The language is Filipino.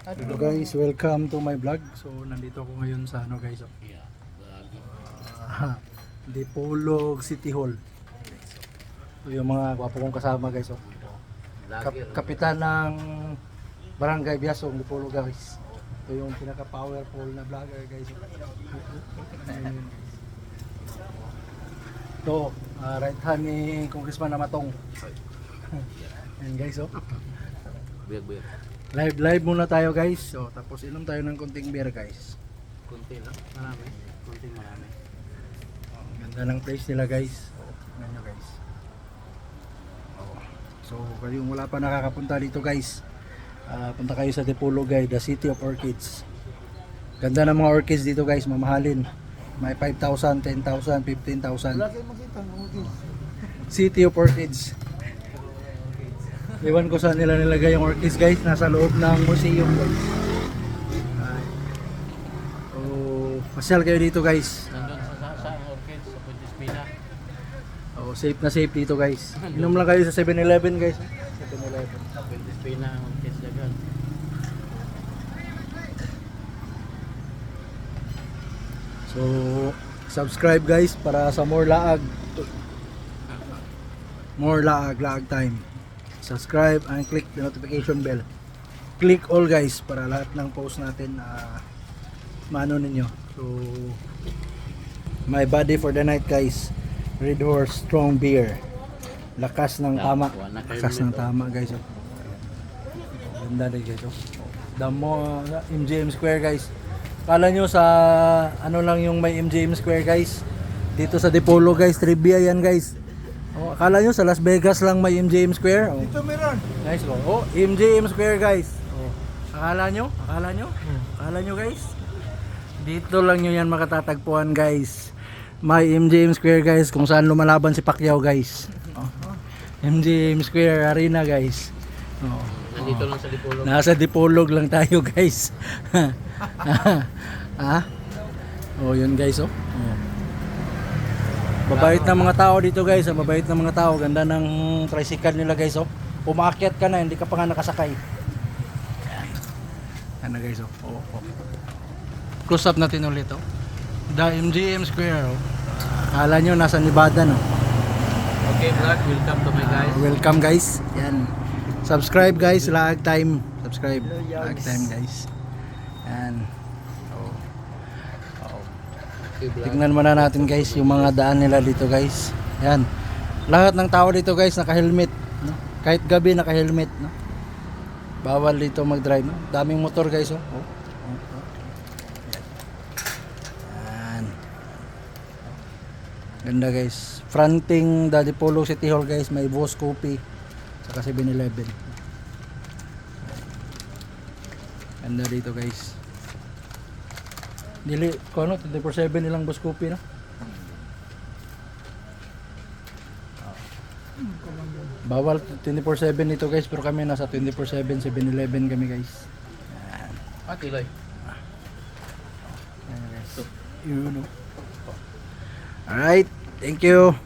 Hello guys, welcome to my vlog. So nandito ako ngayon sa ano guys, Dipolog City Hall. So yung mga gwapo kong kasama guys, kapitan ng Barangay Biasong Dipolog guys. Ito yung pinaka powerful na vlogger guys. Ito, right hand ni Congressman Namatong. Ayan guys, Live muna tayo guys. So tapos inom tayo ng konting beer guys. Kunti lang, marami. Kunting marami. Ganda ng place nila guys. Tingnan nyo guys. So kayong wala pa nakakapunta dito guys, punta kayo sa Dipolog guys, the City of Orchids. Ganda ng mga orchids dito guys, mamahalin. May 5,000, 10,000, 15,000. City of Orchids. Iwan ko saan nila nilagay yung orchids guys, nasa loob ng museum guys. So, pasyal kayo dito guys. Nandun sa orchids, sa Puente Espina. Safe na safe dito guys. Inom lang kayo sa 7-Eleven guys. 7-Eleven. Sa Puente Espina, ang orchids dagan. So, subscribe guys para sa more laag. More laag time. Subscribe and click the notification bell. Click all guys para lahat ng post natin maano ninyo. So, my body for the night guys. Red Horse Strong Beer. Lakas ng tama. Lakas ng tama guys. Ganda din guys. Damo MGM Square guys. Kala nyo sa ano lang yung may MGM Square guys. Dito sa Dipolog guys, trivia yan guys. Akala nyo sa Las Vegas lang may MGM Square. Dito meron. Nice go. MGM Square guys. Akala nyo? Akala nyo guys? Dito lang nyo yan makatatagpuan guys. May MGM Square guys kung saan lumalaban si Pacquiao guys. MGM Square Arena guys. Nandito lang sa Dipolog. Nasa Dipolog lang tayo guys. Yun guys Mabait ng mga tao dito guys, mabait ng mga tao. Ganda ng tricycle nila guys Umaakyat ka na, hindi ka pa nga nakasakay. Ano guys Close up natin ulit The MGM Square Akala nyo nasa Nevada Okay vlog, welcome to my guys. Welcome guys. Yan. Subscribe guys, Laag Time. Subscribe. Laag Time guys. Yan. Okay vlog. Tingnan muna natin guys yung mga daan nila dito guys. Yan. Lahat ng tao dito guys naka-helmet, no? Kahit gabi naka-helmet, no? Bawal dito mag-drive, no? Daming motor guys, Yan. Ganda guys. Fronting the Dipolog City Hall guys, may Boss Coffee saka 7-Eleven. Ganda dito guys. Dili ko 24/7 nilang Boss Coffee, no? Bawal 24/7 nito guys, pero kami nasa 24/7 7-Eleven kami guys. Tiloy. Yan guys. Alright, thank you.